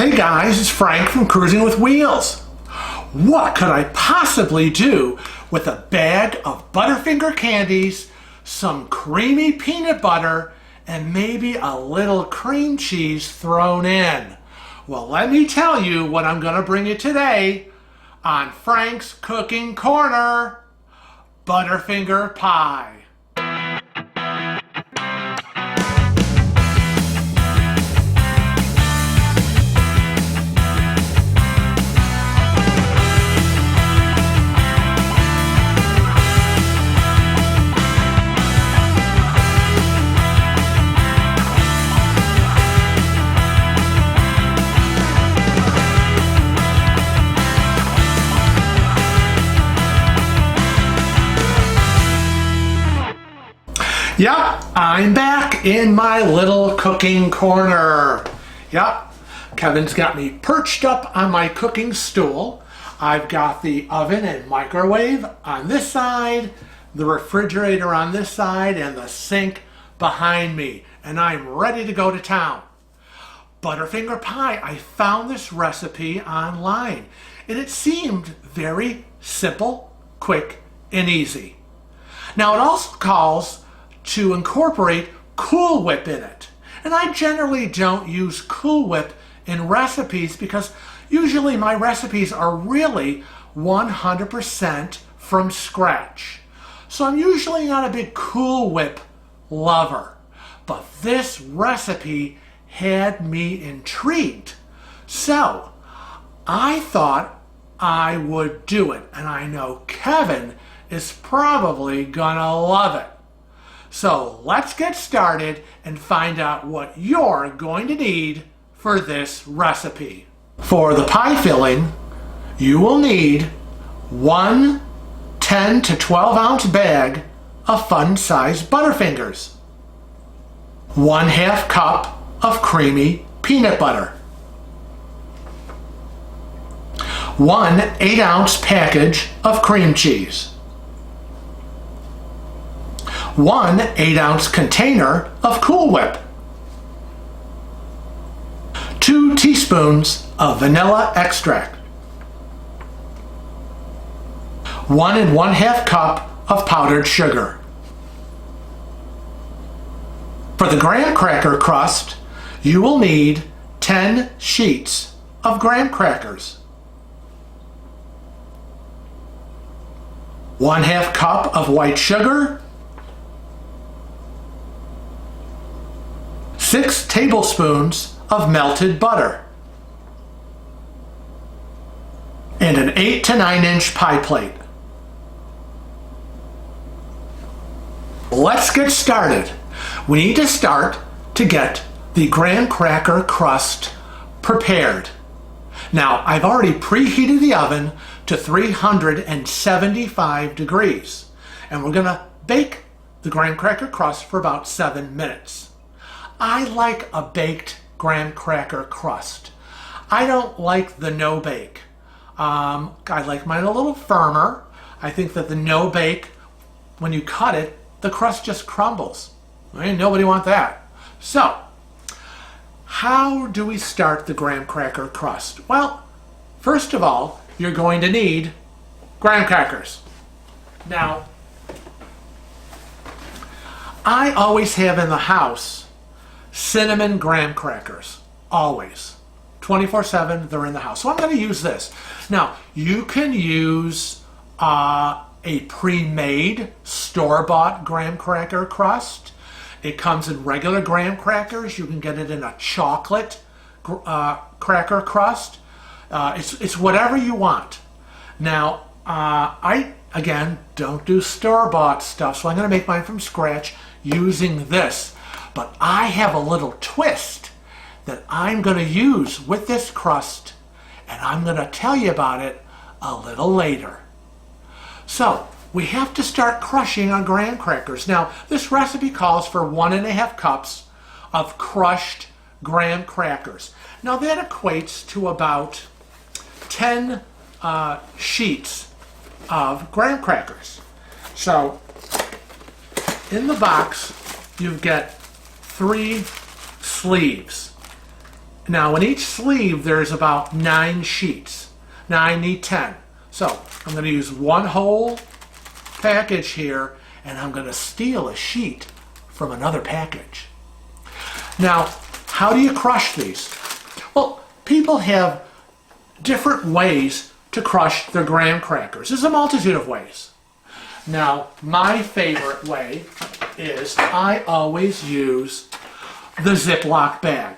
Hey guys, it's Frank from Cruising with Wheels. What could I possibly do with a bag of Butterfinger candies, some creamy peanut butter, and maybe a little cream cheese thrown in? Well, let me tell you what I'm going to bring you today on Frank's Cooking Corner: Butterfinger Pie. Yep, I'm back in my little cooking corner. Yep, Kevin's got me perched up on my cooking stool. I've got the oven and microwave on this side, the refrigerator on this side, and the sink behind me. And I'm ready to go to town. Butterfinger pie, I found this recipe online, and it seemed very simple, quick, and easy. Now it also calls to incorporate Cool Whip in it. And I generally don't use Cool Whip in recipes because usually my recipes are really 100% from scratch. So I'm usually not a big Cool Whip lover. But this recipe had me intrigued. So I thought I would do it. And I know Kevin is probably gonna love it. So let's get started and find out what you're going to need for this recipe. For the pie filling, you will need one 10 to 12 ounce bag of fun-sized Butterfingers, 1/2 cup of creamy peanut butter, 1 8-ounce package of cream cheese, 1 8-ounce container of Cool Whip, 2 teaspoons of vanilla extract, 1 1/2 cup of powdered sugar. For the graham cracker crust, you will need 10 sheets of graham crackers, 1/2 cup of white sugar, 6 tablespoons of melted butter, and an 8 to 9 inch pie plate. Let's get started. We need to start to get the graham cracker crust prepared. Now, I've already preheated the oven to 375 degrees, and we're gonna bake the graham cracker crust for about 7 minutes. I like a baked graham cracker crust. I don't like the no bake. I like mine a little firmer. I think that the no bake, when you cut it, the crust just crumbles. Right? Nobody wants that. So, how do we start the graham cracker crust? Well, first of all, you're going to need graham crackers. Now, I always have in the house cinnamon graham crackers, always. 24/7, they're in the house. So I'm going to use this. Now, you can use a pre-made, store-bought graham cracker crust. It comes in regular graham crackers. You can get it in a chocolate cracker crust. It's whatever you want. Now, I, again, don't do store-bought stuff, so I'm going to make mine from scratch using this. But I have a little twist that I'm going to use with this crust, and I'm going to tell you about it a little later. So, we have to start crushing our graham crackers. Now, this recipe calls for 1 1/2 cups of crushed graham crackers. Now, that equates to about 10 sheets of graham crackers. So, in the box, you get 3 sleeves. Now in each sleeve there's about 9 sheets. Now I need 10. So I'm going to use one whole package here, and I'm going to steal a sheet from another package. Now, how do you crush these? Well, people have different ways to crush their graham crackers. There's a multitude of ways. Now, my favorite way is I always use the Ziploc bag.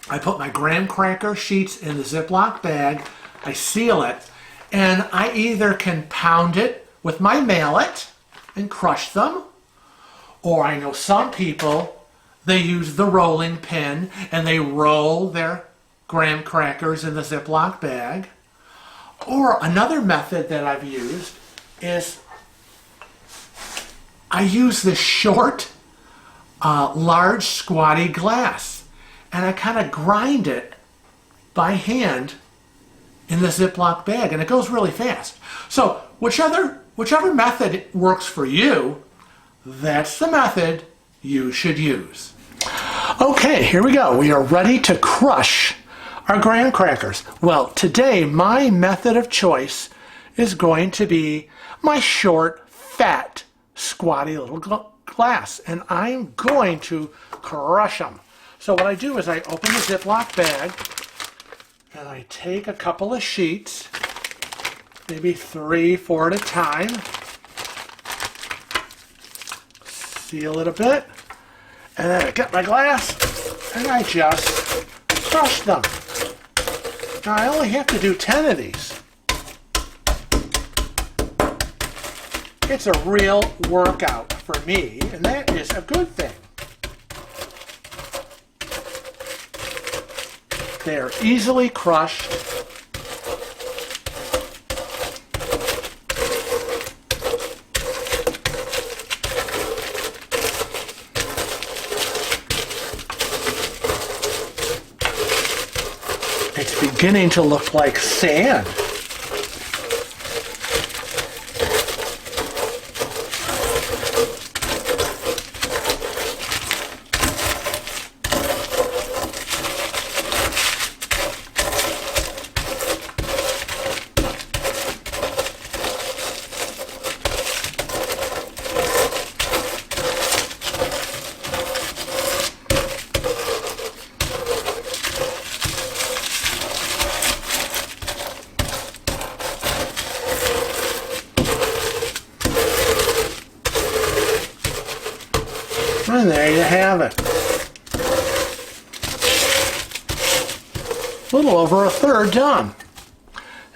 I put my graham cracker sheets in the Ziploc bag, I seal it, and I either can pound it with my mallet and crush them, or I know some people, they use the rolling pin and they roll their graham crackers in the Ziploc bag. Or another method that I've used is I use this short, large, squatty glass, and I kind of grind it by hand in the Ziploc bag, and it goes really fast. So whichever method works for you, that's the method you should use. Okay, here we go. We are ready to crush our graham crackers. Well, today my method of choice is going to be my short, fat, squatty little glass, and I'm going to crush them. So what I do is I open the Ziploc bag and I take a couple of sheets, maybe 3, 4 at a time, seal it a bit, and then I get my glass and I just crush them. Now I only have to do 10 of these. It's a real workout for me, and that is a good thing. They're easily crushed. It's beginning to look like sand. And there you have it. A little over a third done.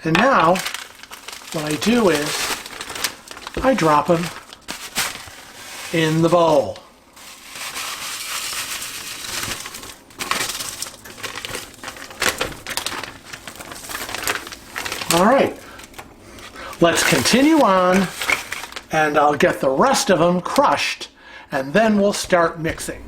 And now, what I do is, I drop them in the bowl. All right, let's continue on, and I'll get the rest of them crushed, and then we'll start mixing.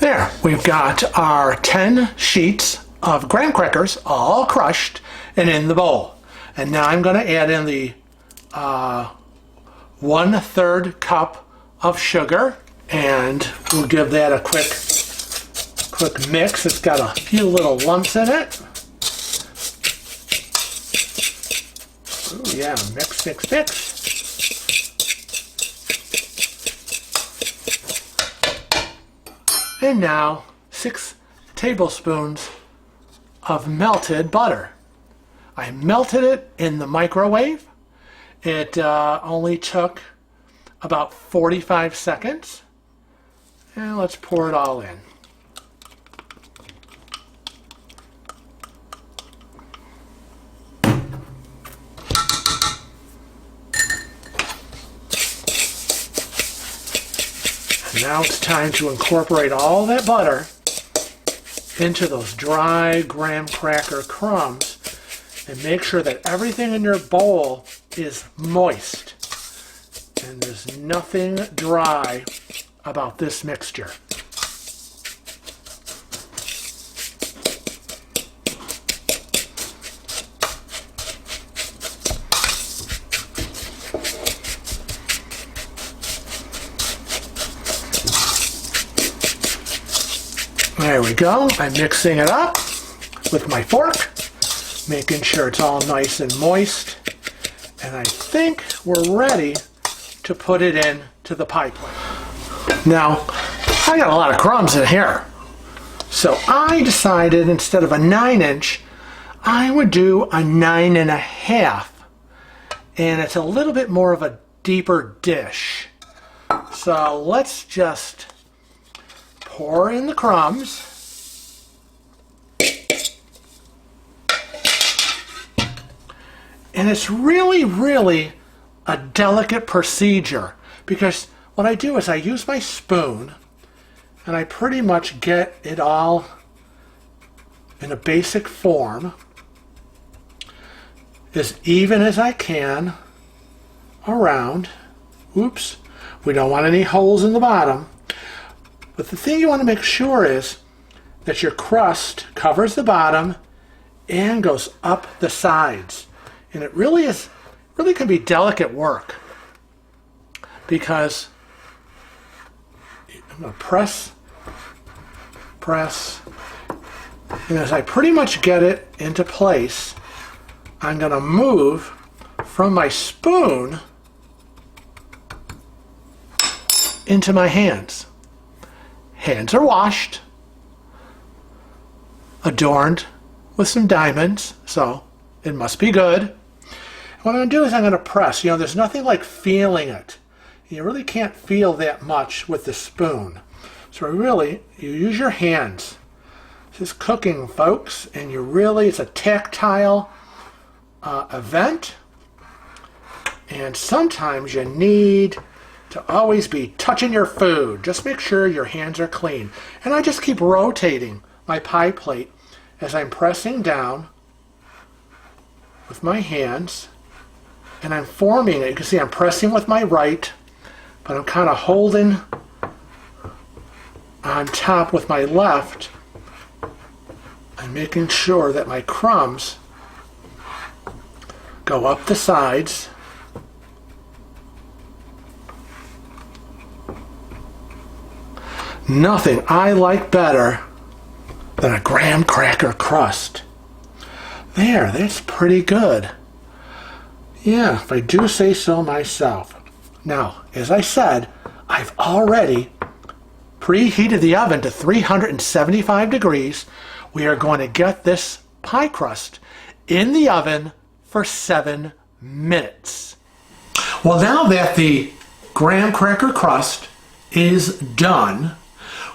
There, we've got our 10 sheets of graham crackers all crushed and in the bowl. And now I'm going to add in the 1/3 cup of sugar, and we'll give that a quick mix. It's got a few little lumps in it. Ooh, yeah, mix, mix, mix. And now 6 tablespoons of melted butter. I melted it in the microwave. It only took about 45 seconds. And let's pour it all in. Now it's time to incorporate all that butter into those dry graham cracker crumbs, and make sure that everything in your bowl is moist and there's nothing dry about this mixture. There we go. I'm mixing it up with my fork, making sure it's all nice and moist. And I think we're ready to put it in to the pie plate. Now, I got a lot of crumbs in here. So I decided instead of a 9-inch, I would do a 9.5. And it's a little bit more of a deeper dish. So let's just pour in the crumbs. And it's really a delicate procedure, because what I do is I use my spoon and I pretty much get it all in a basic form, as even as I can around. Oops, we don't want any holes in the bottom. But the thing you want to make sure is that your crust covers the bottom and goes up the sides. And it really can be delicate work, because I'm going to press, and as I pretty much get it into place, I'm going to move from my spoon into my hands. Hands are washed, adorned with some diamonds, so it must be good. What I'm going to do is I'm going to press. You know, there's nothing like feeling it. You really can't feel that much with the spoon. So really, you use your hands. This is cooking, folks, and it's a tactile event. And sometimes you need to always be touching your food. Just make sure your hands are clean. And I just keep rotating my pie plate as I'm pressing down with my hands. And I'm forming it. You can see I'm pressing with my right, but I'm kind of holding on top with my left and making sure that my crumbs go up the sides. Nothing I like better than a graham cracker crust. There, that's pretty good. Yeah, if I do say so myself. Now, as I said, I've already preheated the oven to 375 degrees. We are going to get this pie crust in the oven for 7 minutes. Well, now that the graham cracker crust is done,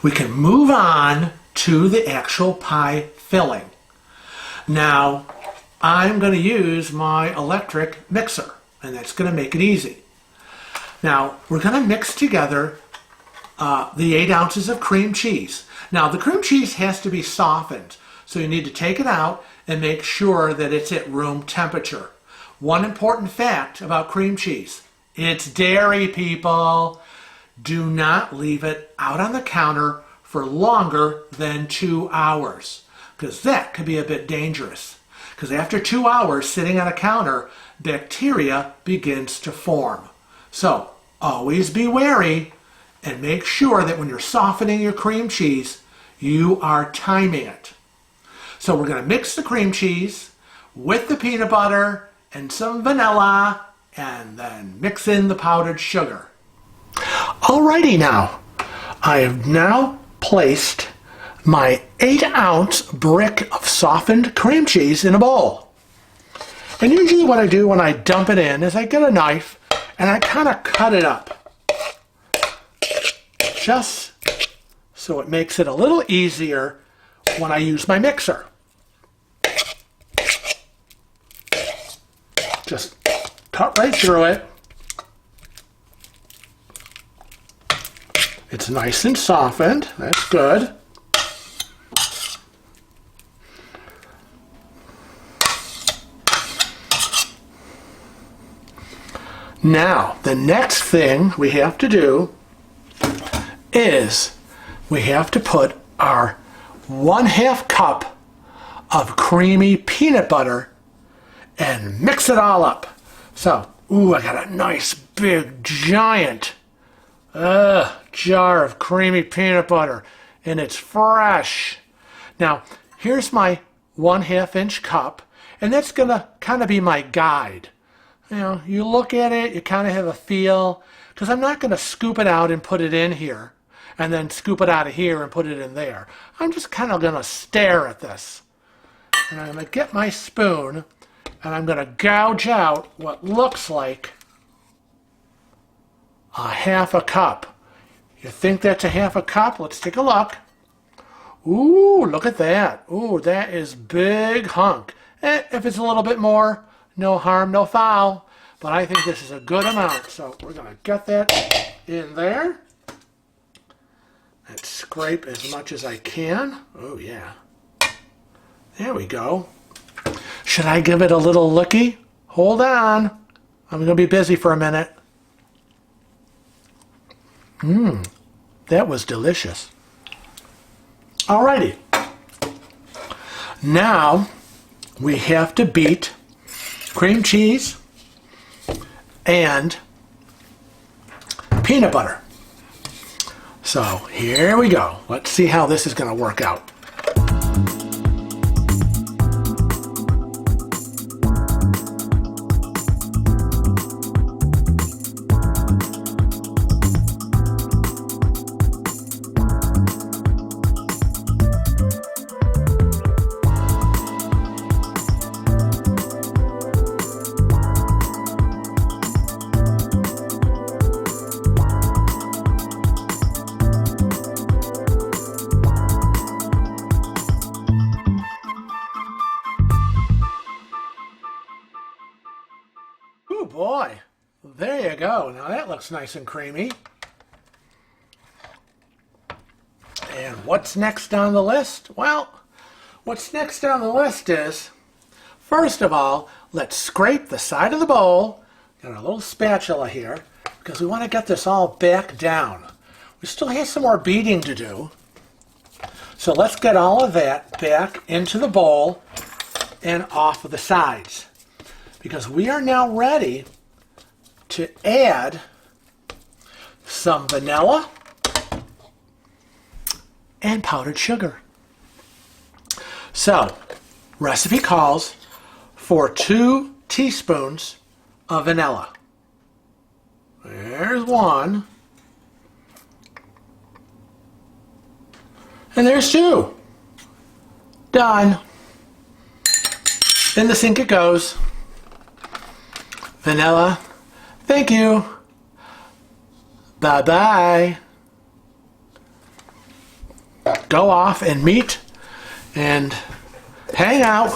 we can move on to the actual pie filling. Now, I'm going to use my electric mixer, and that's going to make it easy. Now, we're going to mix together the 8 ounces of cream cheese. Now, the cream cheese has to be softened, so you need to take it out and make sure that it's at room temperature. One important fact about cream cheese: it's dairy, people. Do not leave it out on the counter for longer than 2 hours, because that could be a bit dangerous. Because after 2 hours sitting on a counter, bacteria begins to form. So always be wary and make sure that when you're softening your cream cheese, you are timing it. So we're going to mix the cream cheese with the peanut butter and some vanilla, and then mix in the powdered sugar. Alrighty now, I have now placed my 8-ounce brick of softened cream cheese in a bowl. And usually what I do when I dump it in is I get a knife and I kind of cut it up, just so it makes it a little easier when I use my mixer. Just cut right through it. It's nice and softened. That's good. Now, the next thing we have to do is we have to put our 1/2 cup of creamy peanut butter and mix it all up. So, ooh, I got a nice big giant jar of creamy peanut butter. and it's fresh. Now, here's my 1/2 inch cup, and that's gonna kind of be my guide. You know, you look at it, you kind of have a feel, because I'm not gonna scoop it out and put it in here, and then scoop it out of here and put it in there. I'm just kind of gonna stare at this. And I'm gonna get my spoon, and I'm gonna gouge out what looks like a 1/2 cup. You think that's a 1/2 cup? Let's take a look. Ooh, look at that. Ooh, that is big hunk. If it's a little bit more, no harm, no foul. But I think this is a good amount. So we're going to get that in there. And scrape as much as I can. Oh, yeah. There we go. Should I give it a little looky? Hold on. I'm going to be busy for a minute. That was delicious. Alrighty. Now we have to beat cream cheese and peanut butter. So here we go. Let's see how this is going to work out. Oh boy, there you go. Now that looks nice and creamy. And what's next on the list? Well, what's next on the list is, first of all, let's scrape the side of the bowl. Got a little spatula here, because we want to get this all back down. We still have some more beating to do. So let's get all of that back into the bowl and off of the sides. Because we are now ready to add some vanilla and powdered sugar. So, recipe calls for 2 teaspoons of vanilla. There's one. And there's 2. Done. In the sink it goes. Vanilla, thank you. Bye-bye. Go off and meet and hang out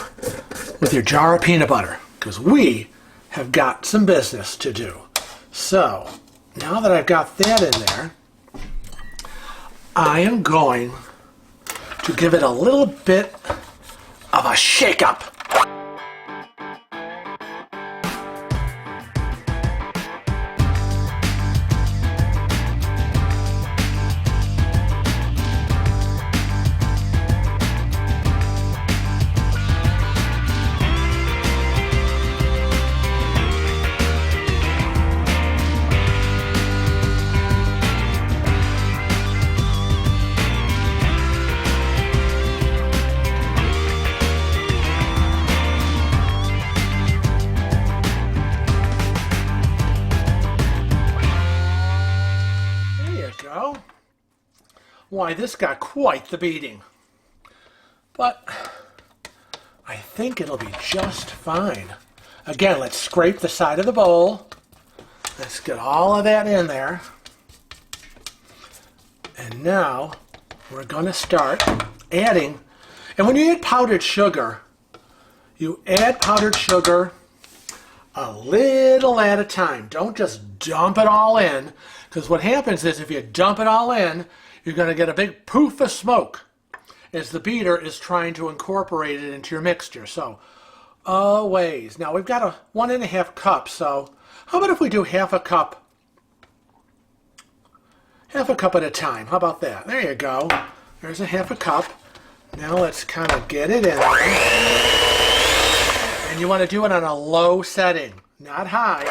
with your jar of peanut butter, because we have got some business to do. So, now that I've got that in there, I am going to give it a little bit of a shake-up. Why, this got quite the beating. But I think it'll be just fine. Again, let's scrape the side of the bowl. Let's get all of that in there. And now we're going to start adding. And when you add powdered sugar, you add powdered sugar a little at a time. Don't just dump it all in, because what happens is if you dump it all in, you're going to get a big poof of smoke as the beater is trying to incorporate it into your mixture. So, always. Now, we've got a 1½ cup, so how about if we do half a cup at a time? How about that? There you go. There's a half a cup. Now let's kind of get it in there. And you want to do it on a low setting, not high.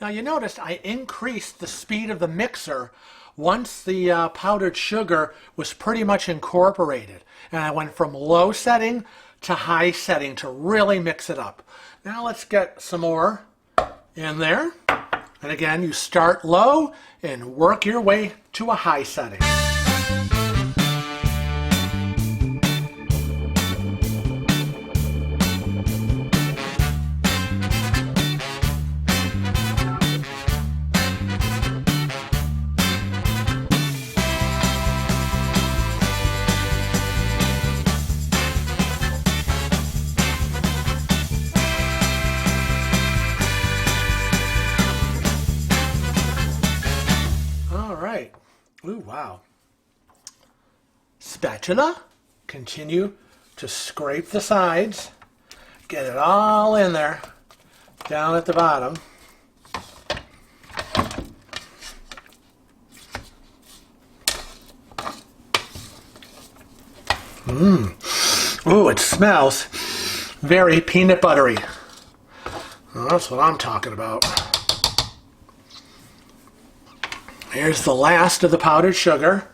Now you noticed I increased the speed of the mixer once the powdered sugar was pretty much incorporated. And I went from low setting to high setting to really mix it up. Now let's get some more in there. And again, you start low and work your way to a high setting. Ooh, wow. Spatula, continue to scrape the sides, get it all in there, down at the bottom. Ooh, it smells very peanut buttery. Well, that's what I'm talking about. Here's the last of the powdered sugar.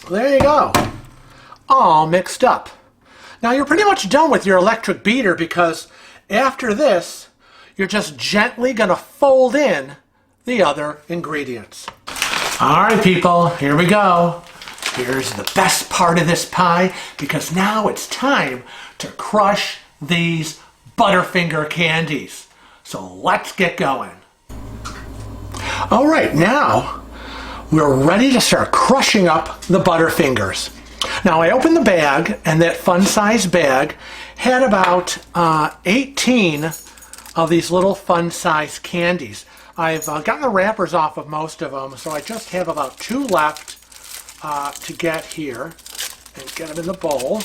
There you go. All mixed up. Now you're pretty much done with your electric beater because after this, you're just gently going to fold in the other ingredients. All right, people, here we go. Here's the best part of this pie because now it's time to crush these Butterfinger candies. So let's get going. All right, now we're ready to start crushing up the Butterfingers. Now I opened the bag, and that fun-sized bag had about 18 of these little fun-sized candies. I've gotten the wrappers off of most of them, so I just have about 2 left to get here and get them in the bowl.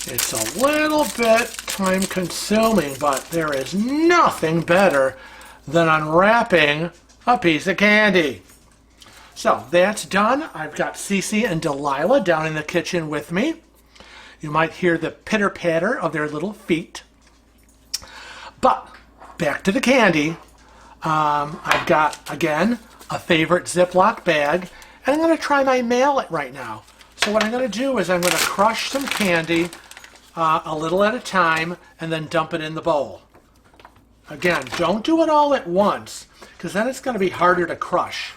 It's a little bit time-consuming, but there is nothing better than unwrapping a piece of candy. So that's done. I've got Cece and Delilah down in the kitchen with me. You might hear the pitter-patter of their little feet. But back to the candy. I've got, again, a favorite Ziploc bag, and I'm going to try my mallet right now. So what I'm going to do is I'm going to crush some candy a little at a time and then dump it in the bowl. Again, don't do it all at once because then it's going to be harder to crush.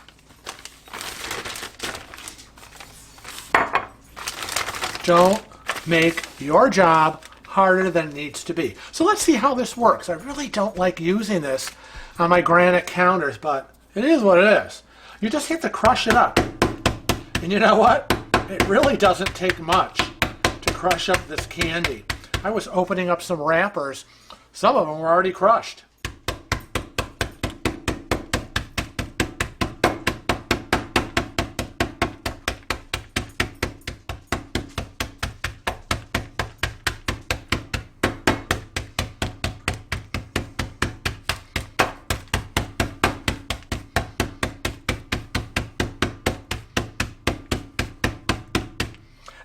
Don't make your job harder than it needs to be. So let's see how this works. I really don't like using this on my granite counters, but it is what it is. You just have to crush it up. And you know what? It really doesn't take much to crush up this candy. I was opening up some wrappers. Some of them were already crushed.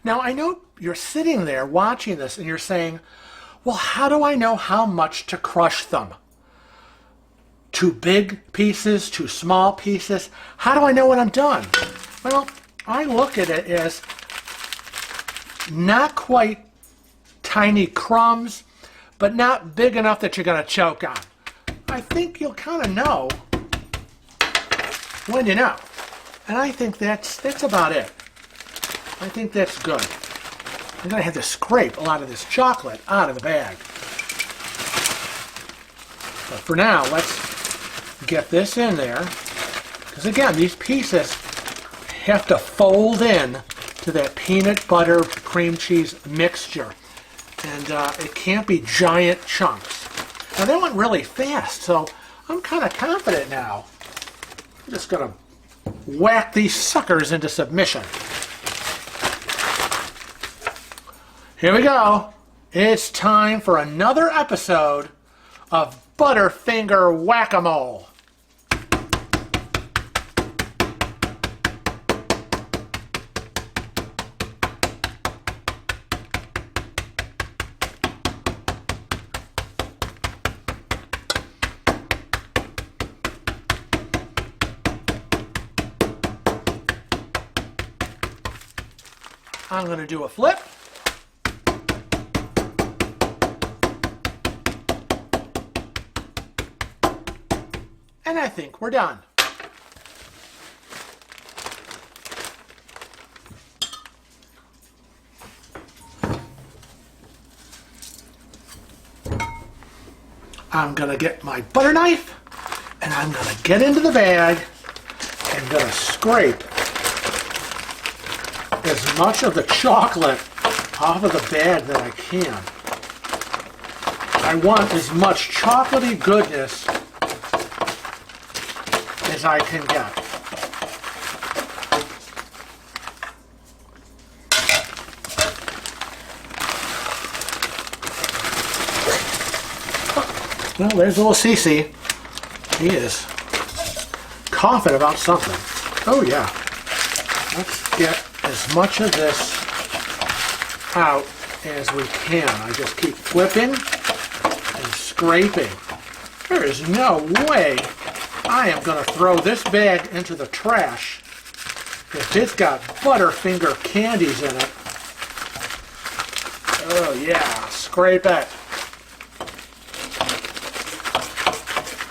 Now, I know you're sitting there watching this and you're saying, well, how do I know how much to crush them? 2 big pieces, 2 small pieces? How do I know when I'm done? Well, I look at it as not quite tiny crumbs, but not big enough that you're going to choke on. I think you'll kind of know when you know. And I think that's about it. I think that's good. I'm going to have to scrape a lot of this chocolate out of the bag. But for now, let's get this in there. Because again, these pieces have to fold in to that peanut butter cream cheese mixture. And it can't be giant chunks. Now, they went really fast, so I'm kind of confident now. I'm just going to whack these suckers into submission. Here we go. It's time for another episode of Butterfinger Whack-A-Mole. I'm going to do a flip. And I think we're done. I'm going to get my butter knife and I'm going to get into the bag and going to scrape as much of the chocolate off of the bag that I can. I want as much chocolatey goodness as I can get. Well, there's little Cece. He is coughing about something. Oh yeah. Let's get as much of this out as we can. I just keep flipping and scraping. There is no way I am going to throw this bag into the trash if it's got Butterfinger candies in it. Oh yeah, scrape it.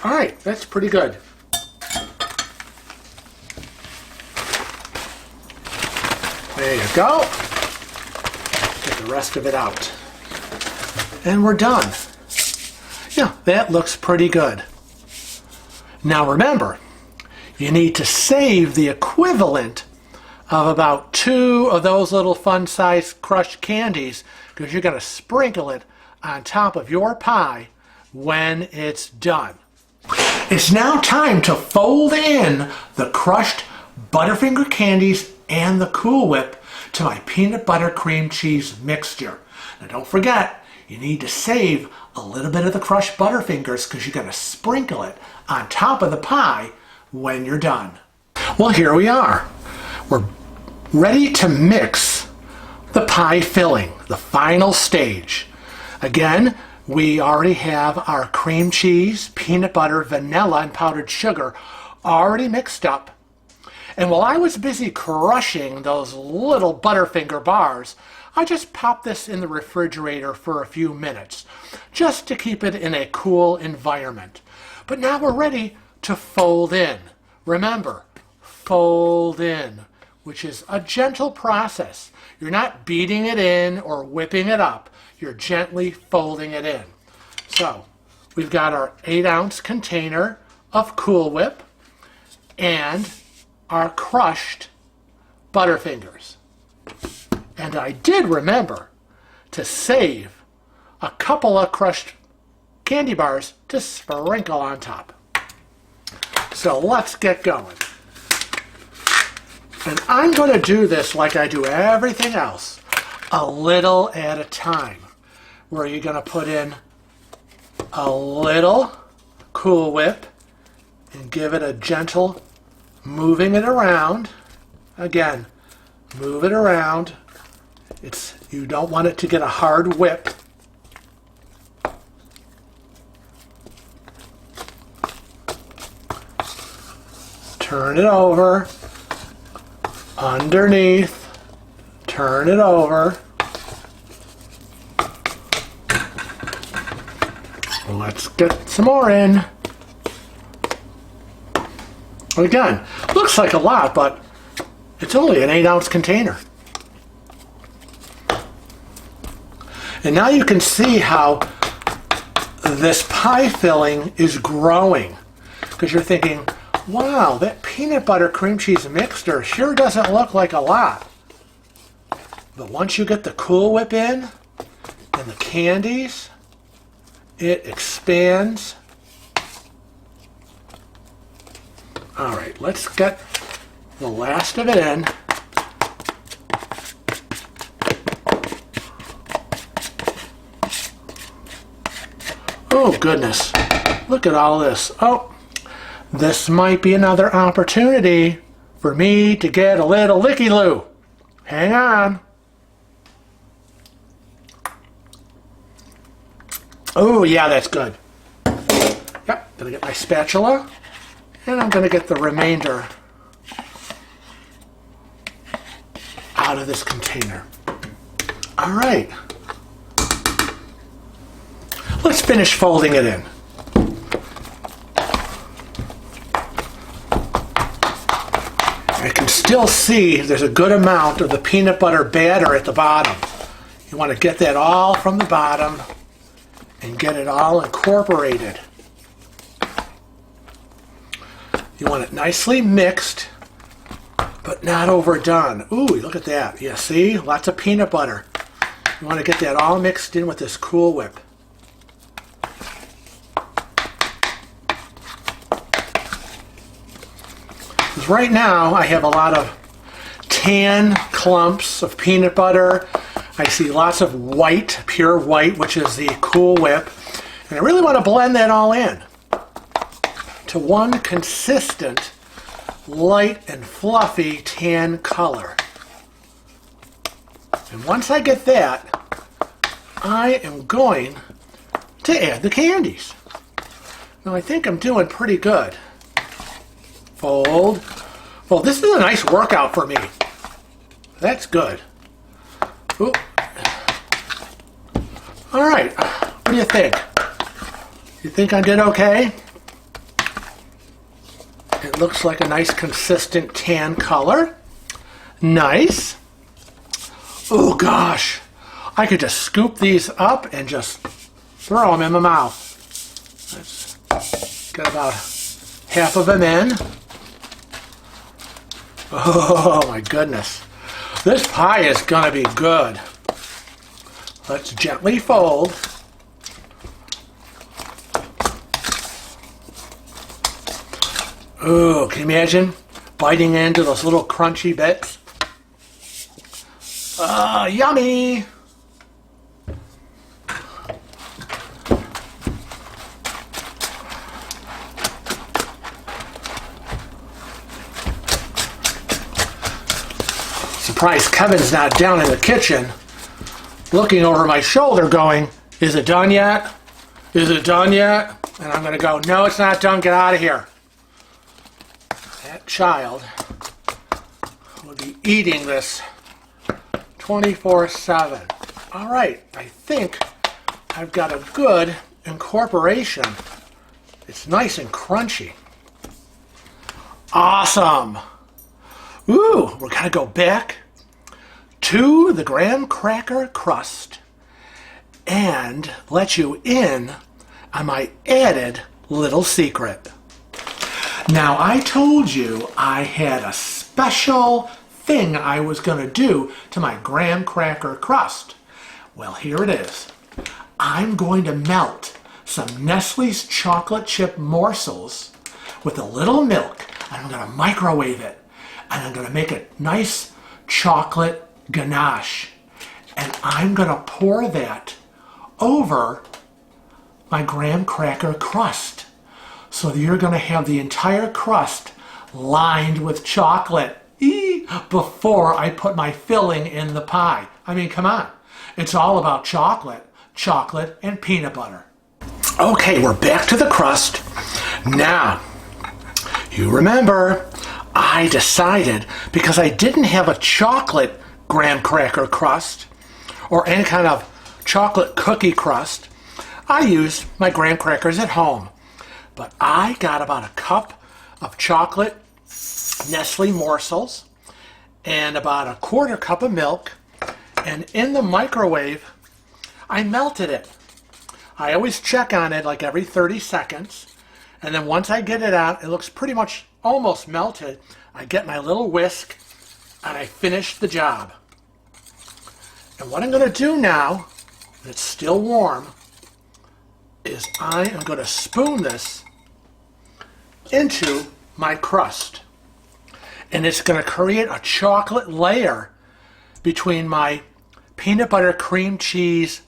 Alright, that's pretty good. There you go. Get the rest of it out. And we're done. Yeah, that looks pretty good. Now remember, you need to save the equivalent of about 2 of those little fun-sized crushed candies because you're going to sprinkle it on top of your pie when it's done. It's now time to fold in the crushed Butterfinger candies and the Cool Whip to my peanut butter cream cheese mixture. Now don't forget, you need to save a little bit of the crushed Butterfingers because you're going to sprinkle it on top of the pie when you're done. Well, here we are. We're ready to mix the pie filling, the final stage. Again, we already have our cream cheese, peanut butter, vanilla, and powdered sugar already mixed up. And while I was busy crushing those little Butterfinger bars, I just popped this in the refrigerator for a few minutes, just to keep it in a cool environment. But now we're ready to fold in. Remember, fold in, which is a gentle process. You're not beating it in or whipping it up. You're gently folding it in. So, we've got our 8-ounce container of Cool Whip and our crushed Butterfingers. And I did remember to save a couple of crushed candy bars to sprinkle on top. So let's get going. And I'm going to do this like I do everything else, a little at a time, where you're going to put in a little Cool Whip and give it a gentle moving it around. Again, move it around. You don't want it to get a hard whip. Turn it over. Underneath. Turn it over. Let's get some more in. Again, looks like a lot, but it's only an 8-ounce container. And now you can see how this pie filling is growing. Because you're thinking, wow, that peanut butter cream cheese mixture sure doesn't look like a lot. But once you get the Cool Whip in and the candies, it expands. All right, let's get the last of it in. Oh goodness, look at all this. Oh, this might be another opportunity for me to get a little licky-loo. Hang on. Oh yeah, that's good. Yep, gonna get my spatula, and I'm gonna get the remainder out of this container. All right. Let's finish folding it in. I can still see there's a good amount of the peanut butter batter at the bottom. You want to get that all from the bottom and get it all incorporated. You want it nicely mixed, but not overdone. Ooh, look at that. Yeah, see? Lots of peanut butter. You want to get that all mixed in with this Cool Whip. Right now I have a lot of tan clumps of peanut butter. I see lots of white, pure white, which is the Cool Whip. And I really want to blend that all in to one consistent, light and fluffy tan color. And once I get that, I am going to add the candies. Now I think I'm doing pretty good. Fold. Well, this is a nice workout for me. That's good. Ooh. All right. What do you think? You think I did okay? It looks like a nice consistent tan color. Nice. Oh gosh. I could just scoop these up and just throw them in my mouth. Let's get about half of them in. Oh my goodness. This pie is going to be good. Let's gently fold. Ooh, can you imagine biting into those little crunchy bits? Yummy! Surprised Kevin's not down in the kitchen looking over my shoulder going, is it done yet? Is it done yet? And I'm going to go, no, it's not done. Get out of here. That child will be eating this 24/7. All right, I think I've got a good incorporation. It's nice and crunchy. Awesome. Ooh, we're going to go back to the graham cracker crust and let you in on my added little secret. Now, I told you I had a special thing I was going to do to my graham cracker crust. Well, here it is. I'm going to melt some Nestle's chocolate chip morsels with a little milk, and I'm going to microwave it, and I'm going to make a nice chocolate ganache, and I'm going to pour that over my graham cracker crust so that you're going to have the entire crust lined with chocolate before I put my filling in the pie. I mean, come on. It's all about chocolate, and peanut butter. Okay, we're back to the crust. Now, you remember, I decided, because I didn't have a chocolate graham cracker crust or any kind of chocolate cookie crust, I used my graham crackers at home. But I got about a cup of chocolate Nestle morsels and about a quarter cup of milk, and in the microwave I melted it. I always check on it like every 30 seconds, and then once I get it out, it looks pretty much almost melted. I get my little whisk and I finish the job. And what I'm going to do now, it's still warm, is I am going to spoon this into my crust. and it's going to create a chocolate layer between my peanut butter cream cheese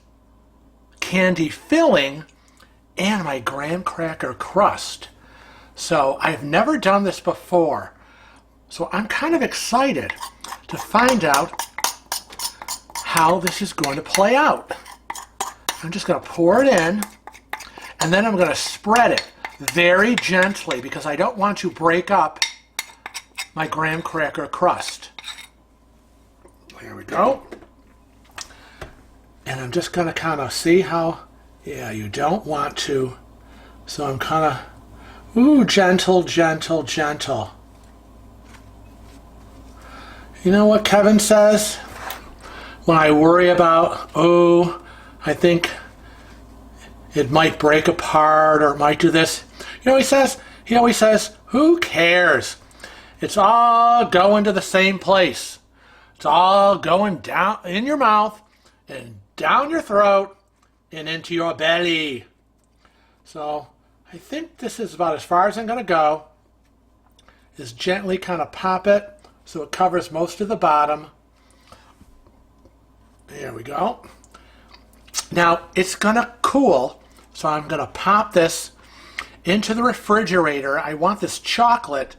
candy filling and my graham cracker crust. So I've never done this before. So I'm kind of excited to find out how this is going to play out. I'm just going to pour it in, and then I'm going to spread it very gently because I don't want to break up my graham cracker crust. There we go. And I'm just going to kind of see how, yeah, you don't want to. So I'm kind of, ooh, gentle, gentle, gentle. You know what Kevin says? When I worry about, oh, I think it might break apart or it might do this. You know, he always says, who cares? It's all going to the same place. It's all going down in your mouth and down your throat and into your belly. So I think this is about as far as I'm going to go, is gently kind of pop it so it covers most of the bottom. There we go. Now it's going to cool, so I'm going to pop this into the refrigerator. I want this chocolate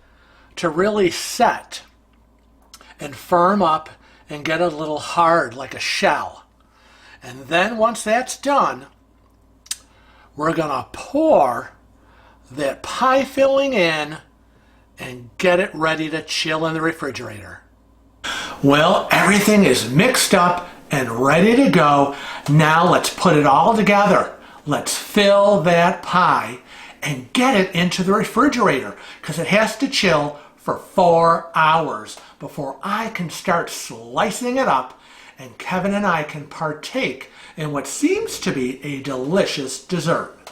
to really set and firm up and get a little hard like a shell. And then once that's done, we're going to pour that pie filling in and get it ready to chill in the refrigerator. Well, everything is mixed up and ready to go. Now let's put it all together. Let's fill that pie and get it into the refrigerator because it has to chill for 4 hours before I can start slicing it up and Kevin and I can partake in what seems to be a delicious dessert.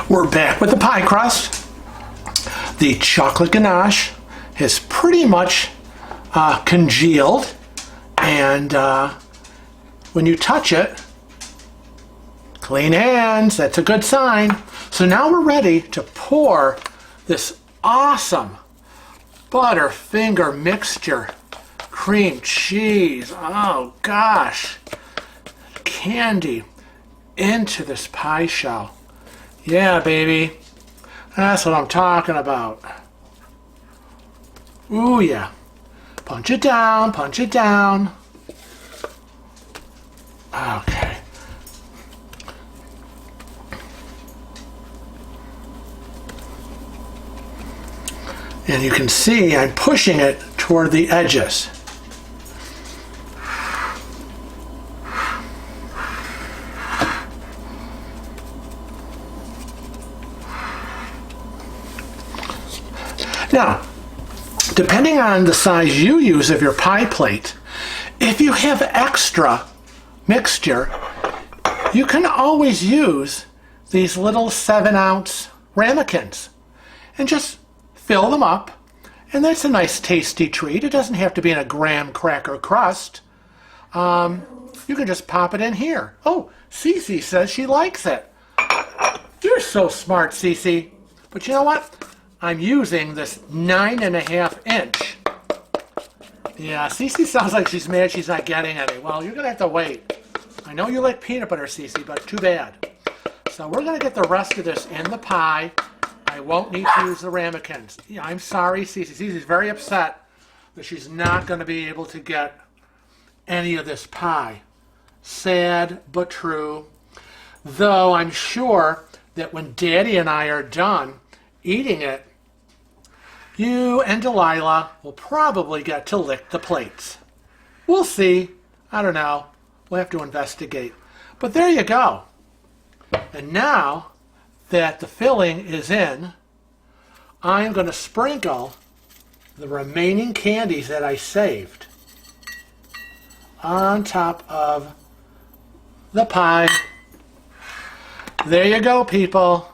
We're back with the pie crust. The chocolate ganache has pretty much congealed, and when you touch it, clean hands, that's a good sign. So now we're ready to pour this awesome Butterfinger mixture, cream cheese, oh gosh, candy into this pie shell. Yeah, baby, that's what I'm talking about. Ooh, yeah. Punch it down, punch it down. Okay. And you can see I'm pushing it toward the edges. Now, depending on the size you use of your pie plate, if you have extra mixture, you can always use these little 7-ounce ramekins and just fill them up, and that's a nice tasty treat. It doesn't have to be in a graham cracker crust. You can just pop it in here. Oh, Cece says she likes it. You're so smart, Cece. But you know what? I'm using this 9.5 inch. Yeah, Cece sounds like she's mad she's not getting any. Well, you're going to have to wait. I know you like peanut butter, Cece, but too bad. So we're going to get the rest of this in the pie. I won't need to use the ramekins. Yeah, I'm sorry, Cece. Cece's very upset that she's not going to be able to get any of this pie. Sad, but true. Though I'm sure that when Daddy and I are done eating it, you and Delilah will probably get to lick the plates. We'll see. I don't know. We'll have to investigate. But there you go. And now that the filling is in, I'm going to sprinkle the remaining candies that I saved on top of the pie. There you go, people.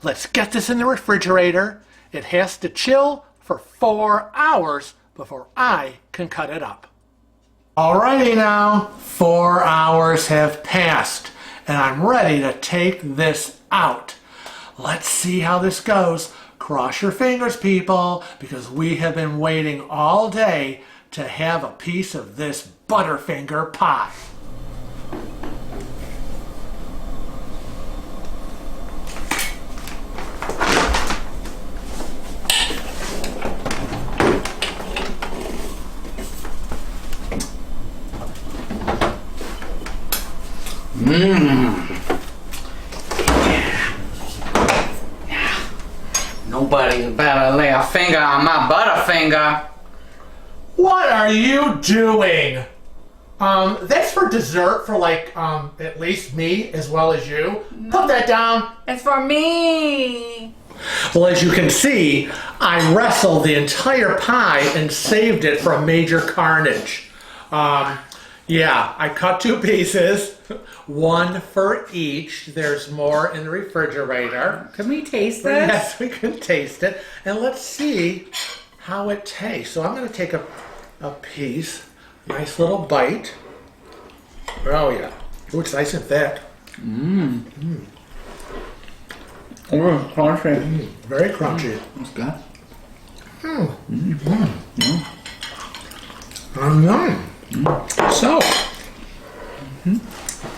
Let's get this in the refrigerator. It has to chill for 4 hours before I can cut it up. Alrighty now, 4 hours have passed and I'm ready to take this out. Let's see how this goes. cross your fingers, people, because we have been waiting all day to have a piece of this Butterfinger pie. Nobody better lay a finger on my Butterfinger. What are you doing? That's for dessert for like, at least me as well as you. Put that down. It's for me. Well, as you can see, I wrestled the entire pie and saved it from major carnage. Yeah, I cut 2 pieces, 1 for each. There's more in the refrigerator. Can we taste this? Yes, we can taste it. And let's see how it tastes. So I'm going to take a piece, nice little bite. Oh, yeah. Oh, it's nice and thick. Oh, crunchy. Very crunchy. That's good. So,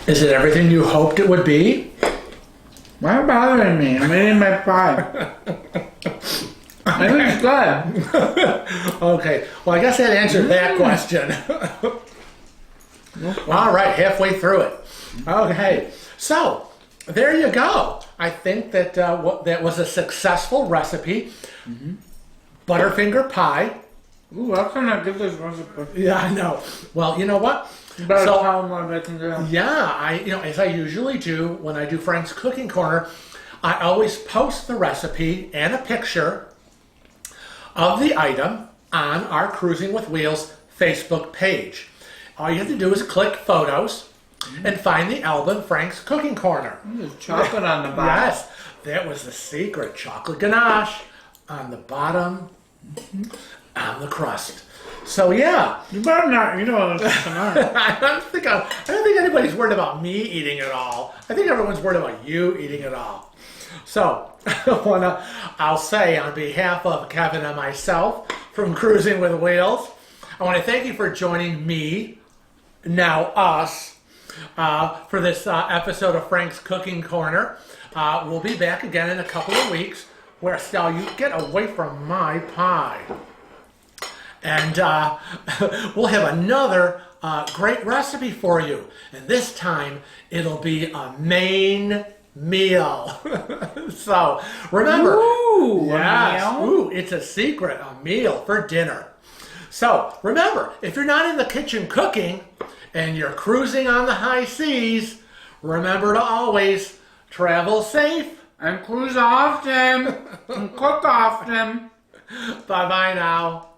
is it everything you hoped it would be? Why are you bothering me? I'm eating my pie. I think it's good. Okay, well, I guess that answered that question. All right, halfway through it. Okay, so there you go. I think that that was a successful recipe. Butterfinger pie. Ooh, how can I get this recipe? Yeah, I know. Well, you know what? You better tell them what I'm making do. Yeah, as I usually do when I do Frank's Cooking Corner, I always post the recipe and a picture of the item on our Cruising with Wheels Facebook page. All you have to do is click photos and find the album Frank's Cooking Corner. There's chocolate on the bottom. Yes, that was the secret. Chocolate ganache on the bottom, on the crust. So yeah. You better not, you know what's tonight. I don't think anybody's worried about me eating it all. I think everyone's worried about you eating it all. So I'll say on behalf of Kevin and myself from Cruising with Wheels, I want to thank you for joining me, now us, for this episode of Frank's Cooking Corner. We'll be back again in a couple of weeks. Where, Estelle, you get away from my pie. And we'll have another great recipe for you. And this time, it'll be a main meal. So, remember. Ooh, yes, a meal? ooh, it's a secret, a meal for dinner. So, remember, if you're not in the kitchen cooking and you're cruising on the high seas, remember to always travel safe. And cruise often. And cook often. Bye-bye now.